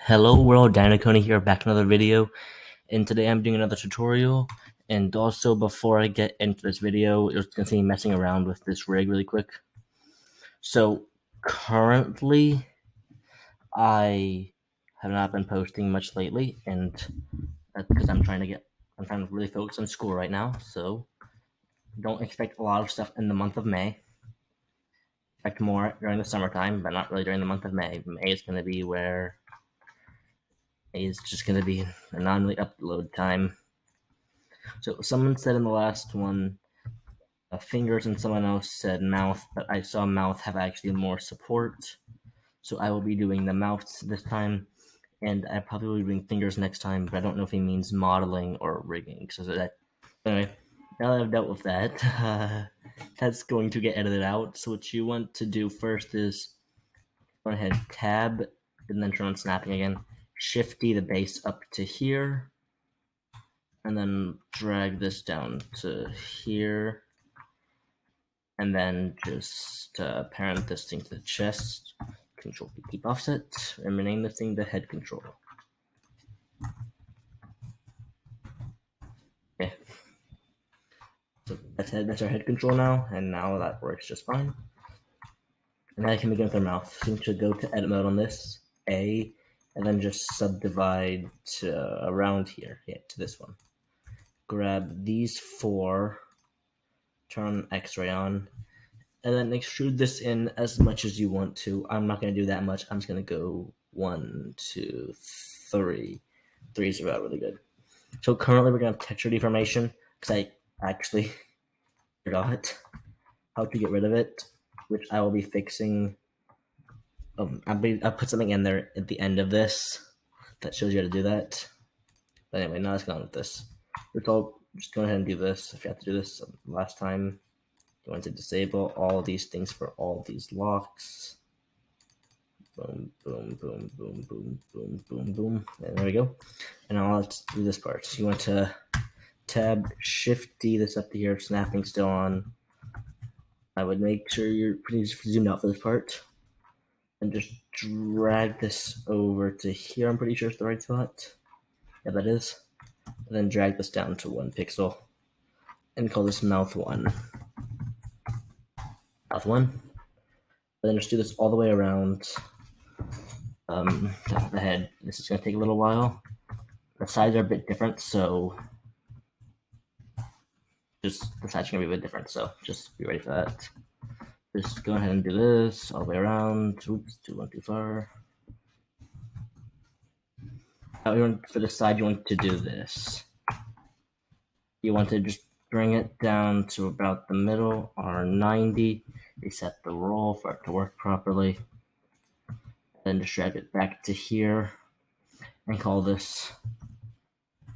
Hello world, Dinokonee here, back to another video, and today I'm doing another tutorial. And also, before I get into this video, you're gonna see me messing around with this rig really quick. So currently, I have not been posting much lately, and that's because I'm trying to really focus on school right now. So don't expect a lot of stuff in the month of May. Expect more during the summertime, but not really during the month of May. May is gonna be where is just going to be a non upload time. So someone said in the last one, fingers, and someone else said mouth, but I saw mouth have actually more support. So I will be doing the mouths this time, and I probably will be doing fingers next time, but I don't know if he means modeling or rigging. So that anyway, now that I've dealt with that, that's going to get edited out. So what you want to do first is go ahead, tab, and then turn on snapping again. Shifty the base up to here, and then drag this down to here, and then just parent this thing to the chest. Control P, keep offset, and rename this thing the head control. Okay. So that's our head control now, and now that works just fine. And now I can begin with our mouth. So you should go to edit mode on this, A, and then just subdivide around here, to this one. Grab these four, turn X-ray on, and then extrude this in as much as you want to. I'm not going to do that much. I'm just going to go 1, 2, 3. 3 is about really good. So currently we're going to have texture deformation because I actually forgot how to get rid of it, which I will be fixing. I'll put something in there at the end of this that shows you how to do that. But anyway, now let's go on with this. Just go ahead and do this. If you have to do this last time, you want to disable all these things for all these locks. Boom, boom, boom, boom, boom, boom, boom, boom. And there we go. And now let's do this part. You want to tab Shift D this up to here, snapping still on. I would make sure you're pretty zoomed out for this part. And just drag this over to here. I'm pretty sure it's the right spot. Yeah, that is. And then drag this down to 1 pixel. And call this mouth 1. Mouth 1. And then just do this all the way around the head. This is going to take a little while. The sides are a bit different, so the sides are going to be a bit different, so just be ready for that. Just go ahead and do this all the way around. Oops, went too far. Now, for the side, you want to do this. You want to just bring it down to about the middle, or 90. Reset the roll for it to work properly. Then just drag it back to here and call this,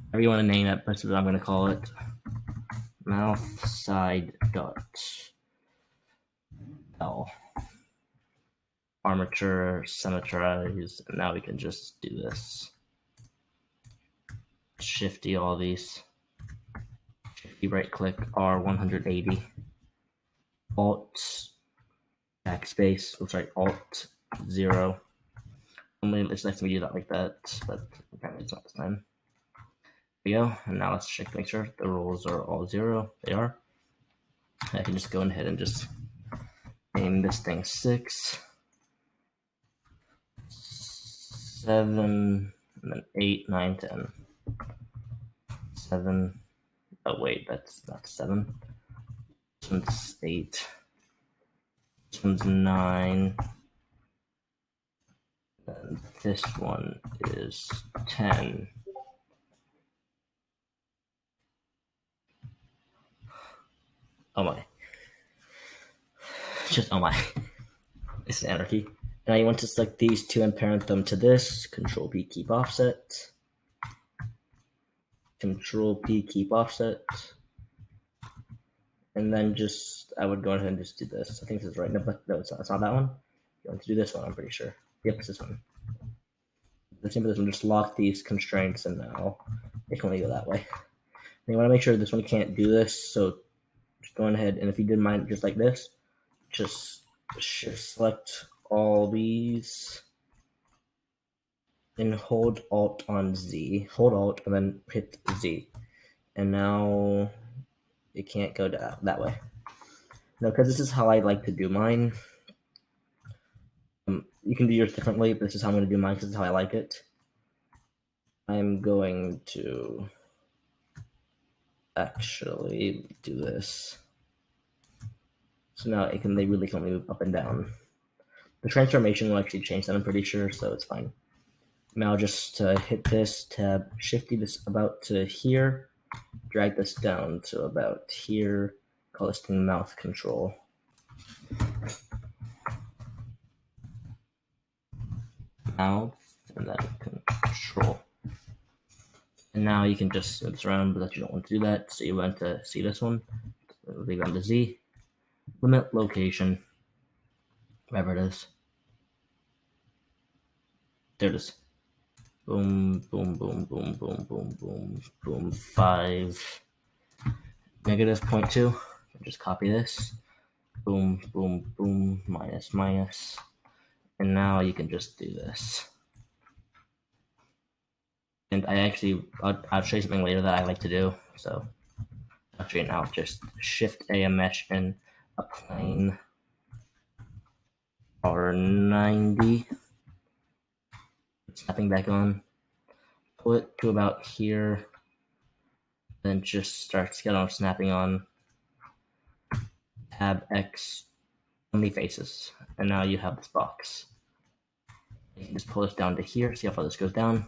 whatever you want to name it, that's what I'm going to call it. Mouth side dot L. Armature symmetrize, and now we can just do this. Shifty all these. Shifty right click R180. Alt backspace, Alt 0. It's nice to do that like that, but apparently it's not this time. There we go, and now let's check to make sure the rolls are all 0. They are. I can just go ahead and just name this thing 6, 7, and then 8, 9, 10. 7. Oh wait, that's not 7. This one's 8. This one's 9. And this one is 10. Oh my. Just oh my. It's anarchy. Now you want to select these two and parent them to this. Control P, keep offset. Control P, keep offset. And then I would go ahead and just do this. I think this is right. No, it's not that one. You want to do this one, I'm pretty sure. Yep, it's this one. The same for this one, just lock these constraints, and now it can only go that way. And you want to make sure this one can't do this, so just go ahead, and if you didn't mind just like this, just select all these, and hold Alt on Z. Hold Alt and then hit Z. And now it can't go that way. No, because this is how I like to do mine. You can do yours differently, but this is how I'm going to do mine because this is how I like it. I'm going to actually do this. So now they really can move up and down. The transformation will actually change that, I'm pretty sure, so it's fine. Now just hit this tab, shifty this about to here, drag this down to about here, call this thing mouth control. Mouth, and then control. And now you can just move this around, but you don't want to do that, so you want to see this one, leave it on the Z, limit location, wherever it is. There it is. Boom, boom, boom, boom, boom, boom, boom, boom, 5, -0.2. Just copy this. Boom, boom, boom, minus, minus. And now you can just do this. And I'll show you something later that I like to do. So actually now just Shift A mesh in a plane or 90. Snapping back on. Pull it to about here. Then just start snapping on. Tab X, only faces. And now you have this box. You can just pull this down to here, see how far this goes down.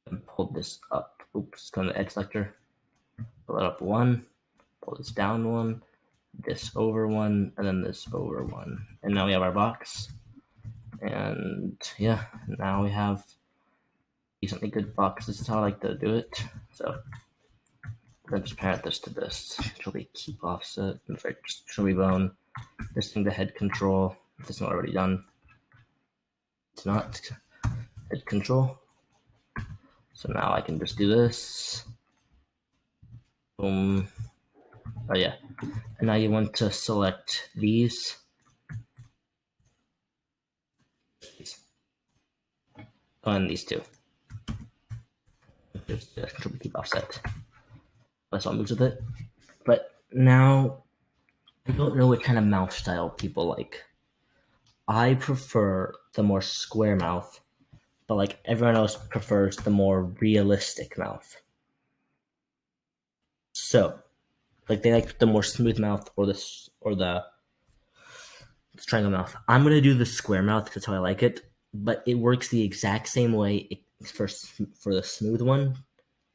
And pull this up. Oops, go to the edge selector. Pull it up 1, pull this down 1, this over 1, and then this over 1. And now we have our box. And yeah, now we have decently good box. This is how I like to do it. So then just parent this to this. Control B keep offset. In fact, just Control B bone. This thing to head control. If it's not already done. It's not head control. So now I can just do this. Boom. Oh yeah. And now you want to select these. Oh, and these two. Just Control B keep offset. That's what moves with it. But now I don't know what kind of mouth style people like. I prefer the more square mouth, but like everyone else prefers the more realistic mouth. So, like they like the more smooth mouth or the triangle mouth. I'm gonna do the square mouth because that's how I like it, but it works the exact same way for the smooth one,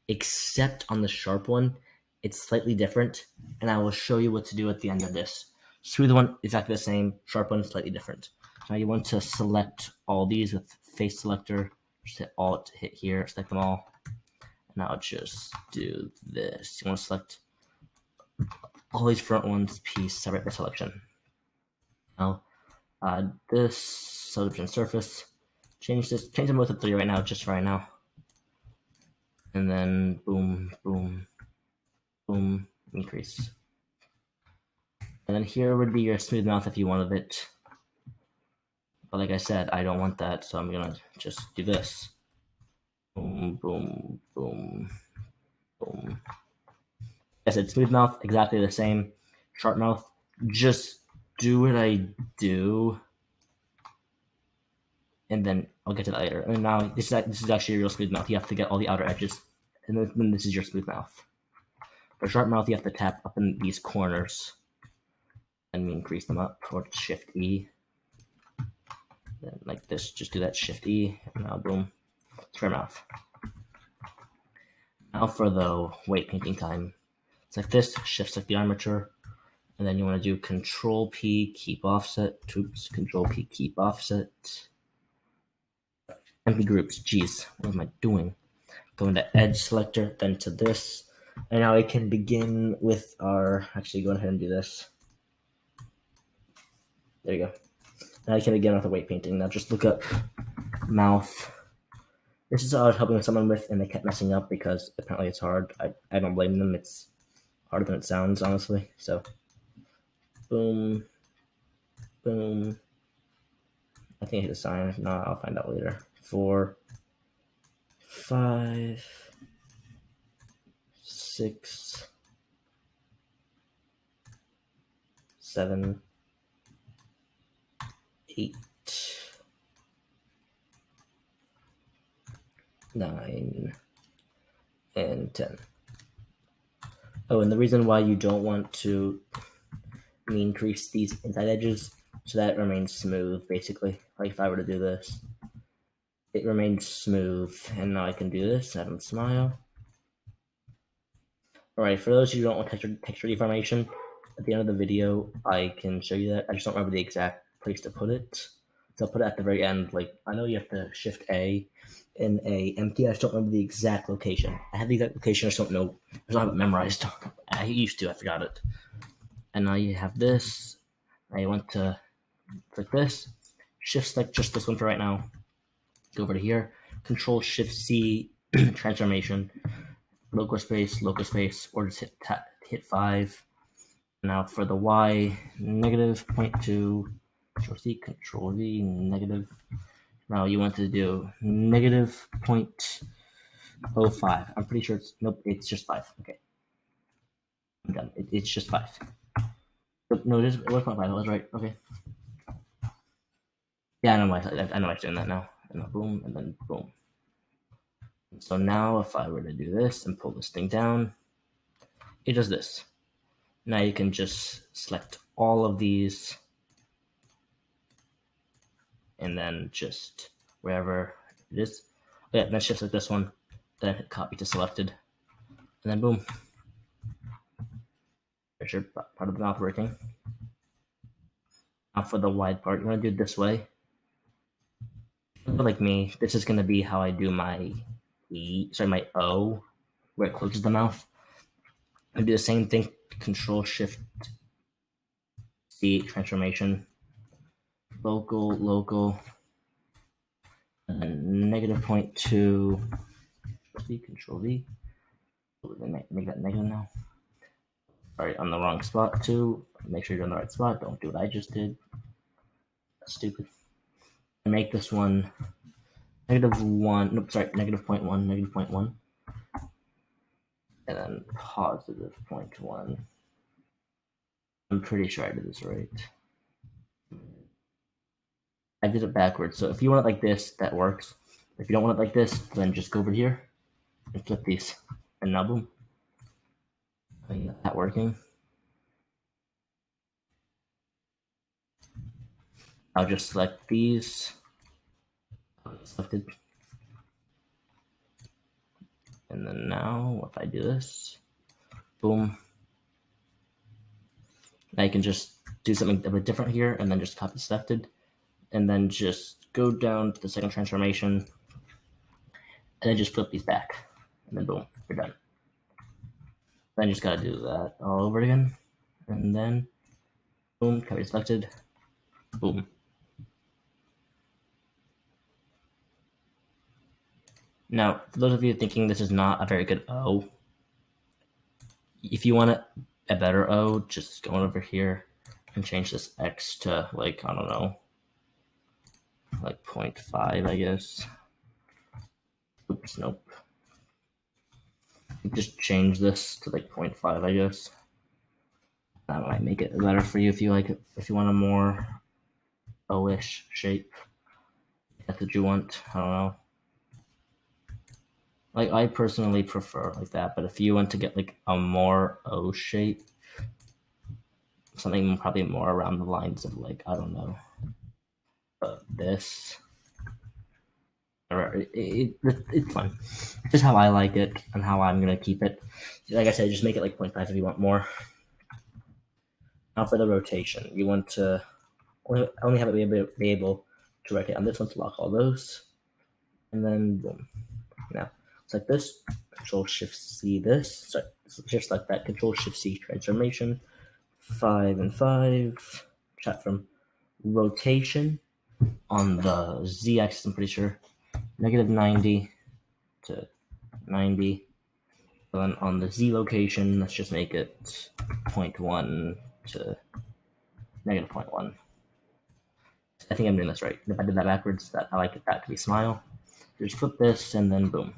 except on the sharp one, it's slightly different, and I will show you what to do at the end of this. Smooth one, exactly the same. Sharp one, slightly different. Now you want to select all these with face selector. Just hit Alt, hit here, select them all. Now just do this. You want to select all these front ones, piece, separate by selection. Now, this subdivision surface. Change them both to 3 right now, just for right now. And then boom, boom, boom, increase. And then here would be your smooth mouth if you wanted it. But like I said, I don't want that, so I'm gonna just do this. Boom, boom, boom, boom. I said smooth mouth, exactly the same. Sharp mouth, just do what I do. And then I'll get to that later. And now this is actually a real smooth mouth. You have to get all the outer edges. And then this is your smooth mouth. For sharp mouth, you have to tap up in these corners. And we increase them up, or Shift E. Then like this, just do that Shift E, and now boom, square mouth. Now for the weight painting time. It's like this, Shift select the armature, and then you want to do Control P, keep offset, oops, Control P, keep offset. Empty groups, geez, what am I doing? Go into edge selector, then to this. And now I can begin with actually go ahead and do this. There you go. Now I can begin with the weight painting. Now just look up mouth. This is what I was helping someone with, and they kept messing up because apparently it's hard. I don't blame them. It's harder than it sounds, honestly. So, boom, boom. I think I hit a sign. If not, I'll find out later. 4, 5, 6, 7, 8, 9, and 10. Oh, and the reason why you don't want to increase these inside edges so that it remains smooth, basically. Like if I were to do this, it remains smooth, and now I can do this, have them smile. Alright, for those who don't want texture deformation, at the end of the video, I can show you that. I just don't remember the exact place to put it. So I'll put it at the very end. Like, I know you have to shift A in a empty. I just don't remember the exact location. I have the exact location. I just don't know. I just don't have it memorized. I used to. I forgot it. And now you have this. I want to click this. Shift select just this one for right now. Go over to here. Control Shift C transformation. Local space, or just hit 5. Now for the Y, negative 0.2, Control C, Control V, negative. Now you want to do negative 0.05. I'm pretty sure nope, it's just 5. Okay. I'm done. It's just 5. No, it was 0.5. I was right. Okay. Yeah, I know why I'm doing that now. And then boom, and then boom. So now if I were to do this and pull this thing down, it does this. Now you can just select all of these and then just wherever it is. Oh, yeah, then shift like this one, then hit copy to selected, and then boom. There's your part of the mouth working. Now for the wide part, you want to do it this way. Like me, this is going to be how I do my my O, where it closes the mouth. I do the same thing, Control Shift C transformation, local, and negative 0.2, Control V, make that negative now. Alright, on the wrong spot too. Make sure you're on the right spot. Don't do what I just did. That's stupid. And make this one negative 1. Nope, sorry, negative 0.1, negative 0.1. And then positive 0.1. I'm pretty sure I did this right. I did it backwards. So if you want it like this, that works. If you don't want it like this, then just go over here and flip these. And now boom. That working. I'll just select these. Selected. And then now, if I do this, boom. Now you can just do something a bit different here, and then just copy selected, and then just go down to the second transformation, and then just flip these back, and then boom, you're done. Then you just gotta do that all over again, and then boom, copy selected, boom. Now, for those of you thinking this is not a very good O, if you want a better O, just go over here and change this X to, like, I don't know, like 0.5, I guess. Oops, nope. Just change this to like 0.5, I guess. That might make it better for you if you like it. If you want a more O-ish shape, if that's what you want. I don't know. Like, I personally prefer like that, but if you want to get like a more O shape, something probably more around the lines of, like, I don't know, this. It's fun. Just how I like it and how I'm gonna keep it. Like I said, just make it like 0.5 if you want more. Now for the rotation, you want to only have it be able to rotate on this one to lock all those, and then boom. Now it's like this. Control Shift C this. Sorry, just like that. Control Shift C transformation. 5 and 5. Chat from rotation on the Z axis. I'm pretty sure negative 90 to 90. Then on the Z location, let's just make it 0.1 to -0.1. I think I'm doing this right. If I did that backwards, I like that to be smile. just flip this and then boom.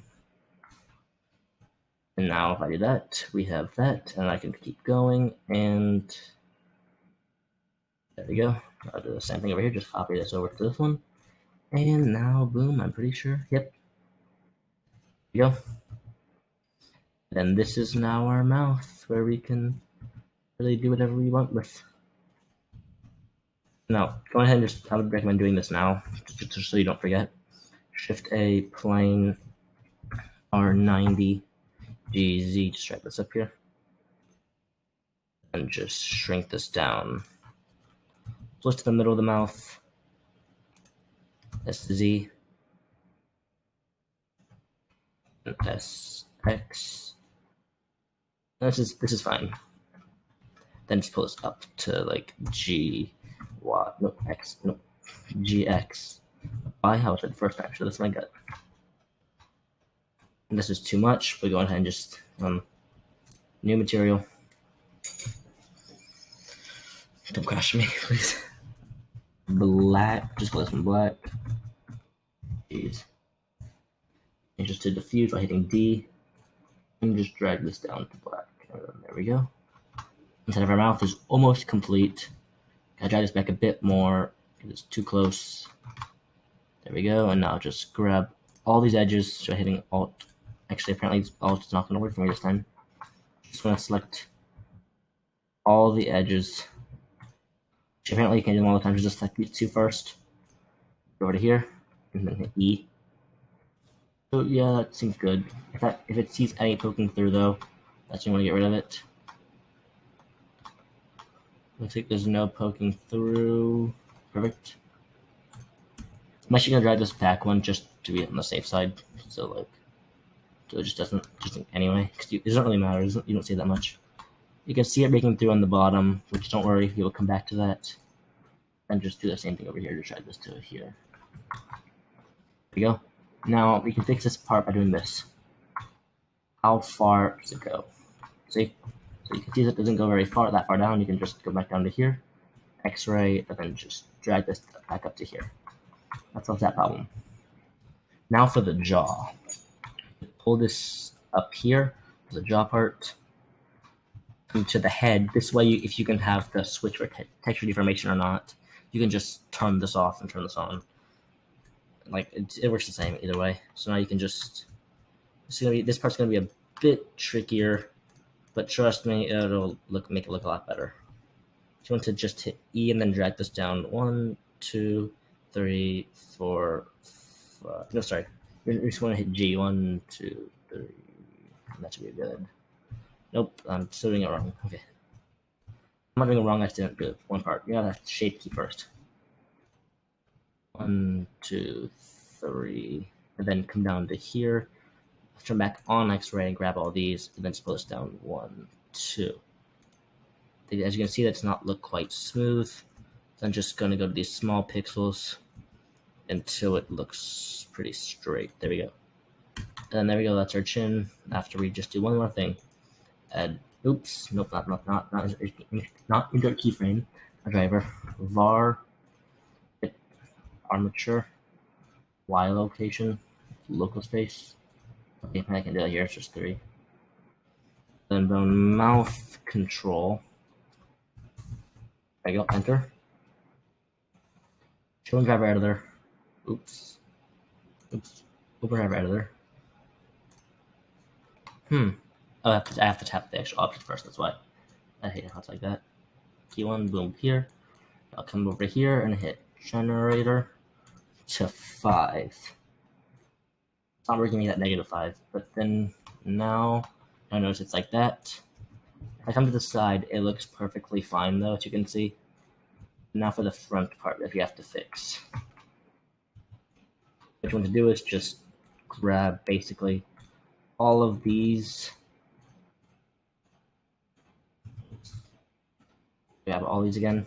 And now if I do that, we have that, and I can keep going, and there we go. I'll do the same thing over here, just copy this over to this one. And now, boom, I'm pretty sure. Yep. There we go. Then this is now our mouth, where we can really do whatever we want with. Now, go ahead and I would recommend doing this now, just so you don't forget. Shift A, plane, R90, GZ, just drag this up here. And just shrink this down. Close to the middle of the mouth. SZ. And SX. This is fine. Then just pull this up to like GX. I how I said the first time, so that's my gut. And this is too much, but go ahead and just new material. Don't crash me, please. Black, just call this one black. Jeez. And just to diffuse by hitting D, and just drag this down to black. And then there we go. Inside of our mouth is almost complete. I drag this back a bit more because it's too close. There we go. And now just grab all these edges by hitting Alt. Actually, apparently Alt is not going to work for me this time. Just want to select all the edges. Which apparently you can do them all the time. Just select these two first. Go over to here, and then hit E. So yeah, that seems good. If it sees any poking through though, that's when you want to get rid of it. Looks like there's no poking through. Perfect. I'm actually gonna drag this back one just to be on the safe side. So it just doesn't anyway, because it doesn't really matter. You don't see that much. You can see it breaking through on the bottom, which don't worry, we will come back to that. And just do the same thing over here to drag this to here. There we go. Now we can fix this part by doing this. How far does it go? See? So you can see that it doesn't go very far, that far down. You can just go back down to here, X-ray, and then just drag this back up to here. That solves that problem. Now for the jaw. Pull this up here, the jaw part, to the head. This way, if you can have the switch for texture deformation or not, you can just turn this off and turn this on. Like it works the same either way. So now you can just. This part's gonna be a bit trickier, but trust me, it'll make it look a lot better. So you want to just hit E and then drag this down. 1, 2, 3, 4, 5. No, sorry. You just want to hit G. 1, 2, 3. That should be good. Nope, I'm still doing it wrong. Okay. I'm not doing it wrong, I didn't do it. One part. You gotta shape key first. 1, 2, 3. And then come down to here. Turn back on X-ray and grab all these, and then just pull this down. 1, 2. As you can see, that does not look quite smooth. So I'm just going to go to these small pixels until it looks pretty straight. There we go. And there we go. That's our chin. After we just do one more thing, add. Oops. Nope. Not insert keyframe. A driver. Var. Armature. Y location. Local space. Okay, I can do that here. It's just 3. Then the mouth control. There you go. Enter. Show and driver editor. Oops. Open driver editor. Oh, I have to tap the actual object first. That's why. I hate how it's like that. Key 1, boom, here. I'll come over here and hit generator to 5. It's not working at -5, but then now I notice it's like that. If I come to the side, it looks perfectly fine though, as you can see. Now for the front part that we have to fix. What you want to do is just grab basically all of these. Grab all these again.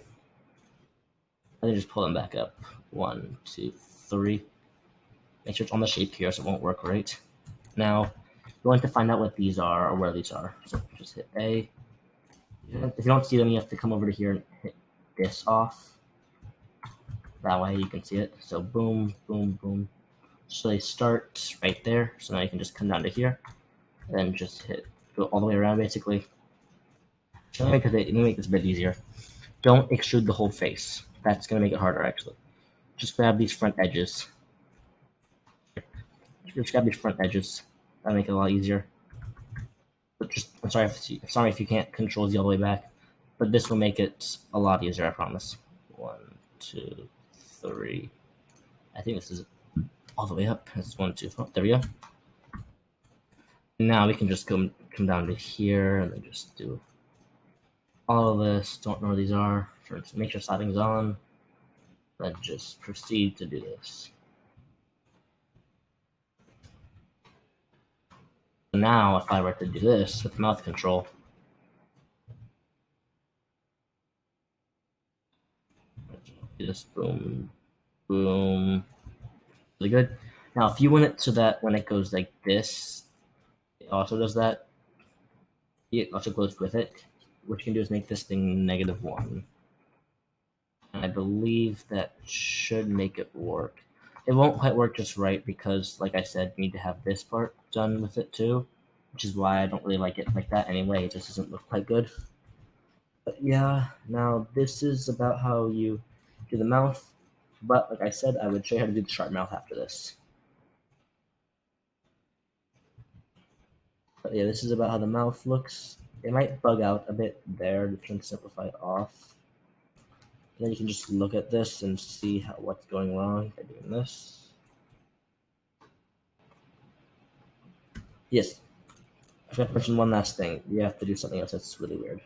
And then just pull them back up. 1, 2, 3. Make sure it's on the shape here so it won't work right. Now, you want to find out what these are or where these are. So just hit A. If you don't see them, you have to come over to here and hit this off. That way you can see it. So boom, boom, boom. So they start right there. So now you can just come down to here and then just go all the way around basically. Let me make this a bit easier. Don't extrude the whole face. That's gonna make it harder actually. Just grab these front edges. Just grab these front edges. That'll make it a lot easier. But I'm sorry if you can't control Z all the way back. But this will make it a lot easier, I promise. 1, 2, 3. I think this is all the way up. That's 1, 2, 4. There we go. Now we can just come down to here and then just do all of this. Don't know where these are. Make sure sliding's on. Then just proceed to do this. Now, if I were to do this with mouth control, just boom, boom, really good. Now, if you want it so that when it goes like this, it also does that. It also goes with it. What you can do is make this thing -1. And I believe that should make it work. It won't quite work just right because, like I said, you need to have this part done with it too, which is why I don't really like it like that anyway. It just doesn't look quite good. But yeah, now this is about how you do the mouth. But like I said, I would show you how to do the sharp mouth after this. But yeah, this is about how the mouth looks. It might bug out a bit there to turn simplify off. And then you can just look at this and see what's going wrong by doing this. Yes, I forgot to mention one last thing. You have to do something else that's really weird.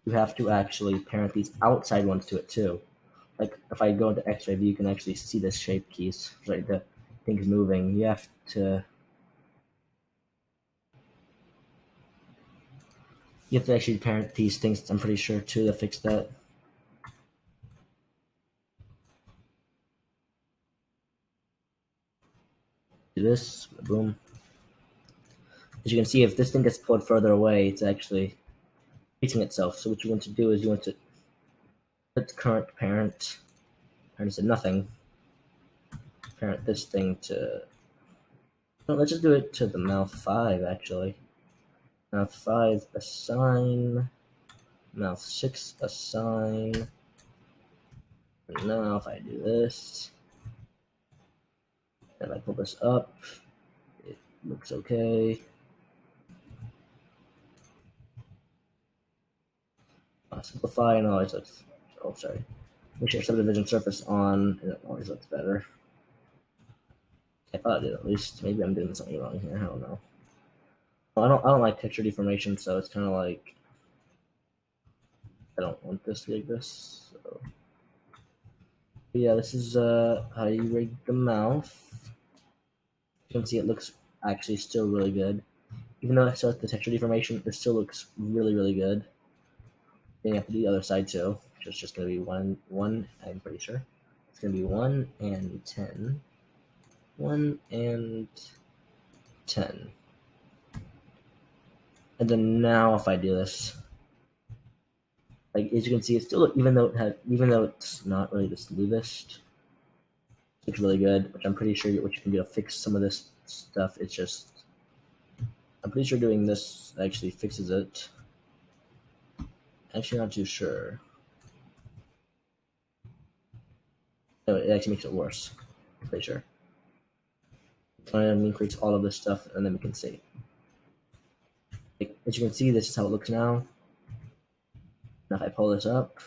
You have to actually parent these outside ones to it too. Like if I go into X-ray view, you can actually see the shape keys, right? The things moving. You have to actually parent these things. I'm pretty sure too to fix that. Do this, boom. As you can see, if this thing gets pulled further away, it's actually fixing itself. So what you want to do is you want to put current parent to nothing. Parent this thing to. No, let's just do it to the mouth 5 actually. Mouth 5 assign. Mouth 6 assign. And now if I do this, and I pull this up, it looks okay. Simplify and always looks. Oh, sorry. Make sure subdivision surface on, and it always looks better. I thought it did at least. Maybe I'm doing something wrong here. I don't know. I don't like texture deformation, so it's kind of like I don't want this to be like this. So yeah, this is how you rig the mouth. You can see it looks actually still really good. Even though it still has the texture deformation, it still looks really, really good. Then you have to do the other side too, which is just going to be one, I'm pretty sure. It's going to be 1 and 10. 1 and 10. And then now if I do this, like as you can see, it's still, even though it's not really the smoothest, it looks really good, which I'm pretty sure what you can do to fix some of this stuff, it's just, I'm pretty sure doing this actually fixes it. Actually not too sure. No, it actually makes it worse. I'm pretty sure. I'm going to increase all of this stuff and then we can see. Like, as you can see, this is how it looks now. Now if I pull this up,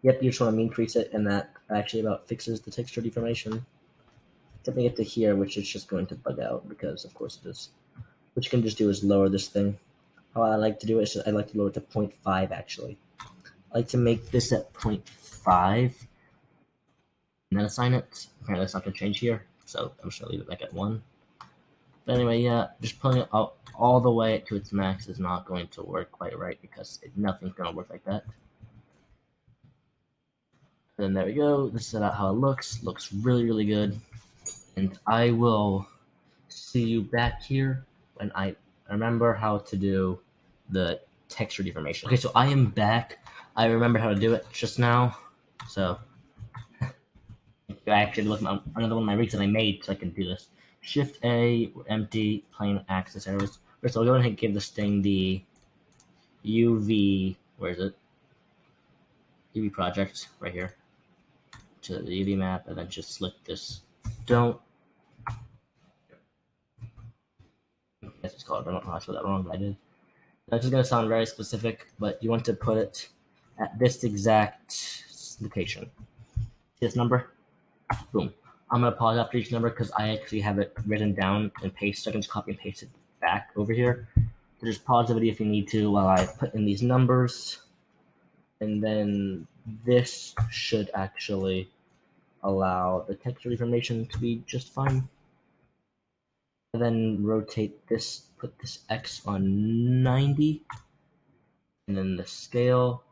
yep, you just want to increase it, and that actually about fixes the texture deformation. Except we get to here, which is just going to bug out because of course it is. What you can just do is lower this thing. How I like to do it is I like to lower it to 0.5 actually. I like to make this at 0.5 and then assign it. Apparently that's not going to change here, so I'm just going to leave it back at 1. But anyway, yeah, just pulling it out all the way to its max is not going to work quite right because nothing's going to work like that. And then there we go. This is how it looks. Looks really, really good. And I will see you back here when I remember how to do the texture deformation. Okay, so I am back. I remember how to do it just now. So I actually look at another one of my rigs that I made so I can do this. Shift A, empty, plane axis arrows. First, I'll go ahead and give this thing the UV. Where is it? UV project right here to the UV map, and then just select this. Don't. Yes, it's called. I don't know how I spelled that wrong, but I did. That's just gonna sound very specific, but you want to put it at this exact location. This number. Boom. I'm gonna pause after each number because I actually have it written down and paste. So I can just copy and paste it back over here. So just pause the video if you need to while I put in these numbers, and then this should actually allow the texture information to be just fine. And then rotate this, put this X on 90, and then the scale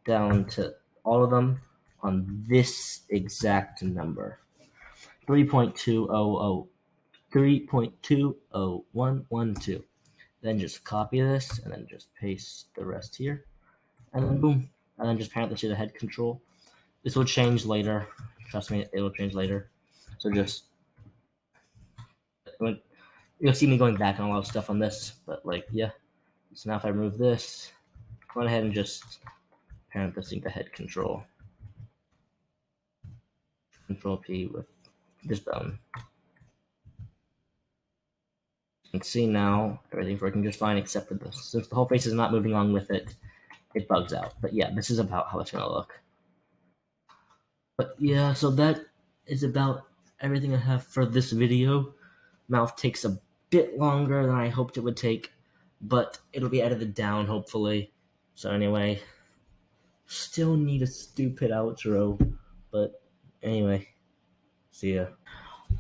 down to all of them on this exact number. 3.20112. Then just copy this and then just paste the rest here. And then boom. And then just parent this to the head control. This will change later. Trust me, it will change later. So just you'll see me going back on a lot of stuff on this, but like yeah. So now if I remove this, go ahead and just parent this into head control. Control P with this button. You can see now everything's working just fine except for this. Since the whole face is not moving along with it, it bugs out. But yeah, this is about how it's gonna look. But yeah, so that is about everything I have for this video. Mouth takes a bit longer than I hoped it would take, but it'll be edited down hopefully. So anyway, still need a stupid outro, but anyway, see ya.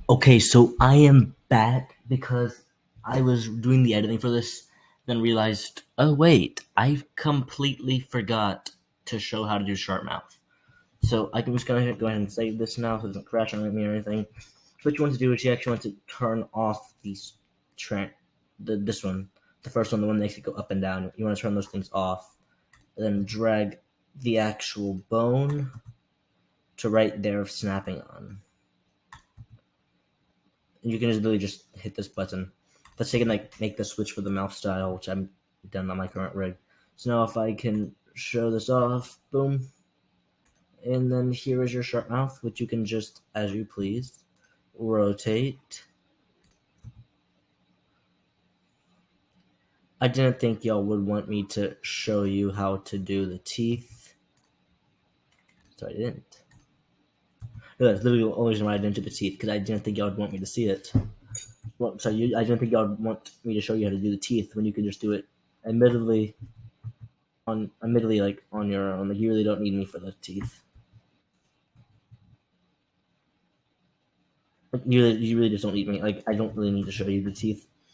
Okay, so I am back because I was doing the editing for this, then realized, oh wait, I completely forgot to show how to do sharp mouth. So I can just go ahead and save this now so it doesn't crash on me or anything. So what you want to do is you actually want to turn off these this one, the first one, the one that makes it go up and down. You want to turn those things off, and then drag the actual bone to right there of snapping on. And you can just really just hit this button. Let's say I can like make the switch for the mouth style, which I've done on my current rig. So now if I can show this off, boom. And then here is your sharp mouth, which you can just, as you please, rotate. I didn't think y'all would want me to show you how to do the teeth, so I didn't. No, that's literally the only reason why I didn't do the teeth, because I didn't think y'all would want me to see it. Well, so I didn't think y'all would want me to show you how to do the teeth when you could just do it. Admittedly, like on your own, like you really don't need me for the teeth. Like, you really just don't need me. Like I don't really need to show you the teeth.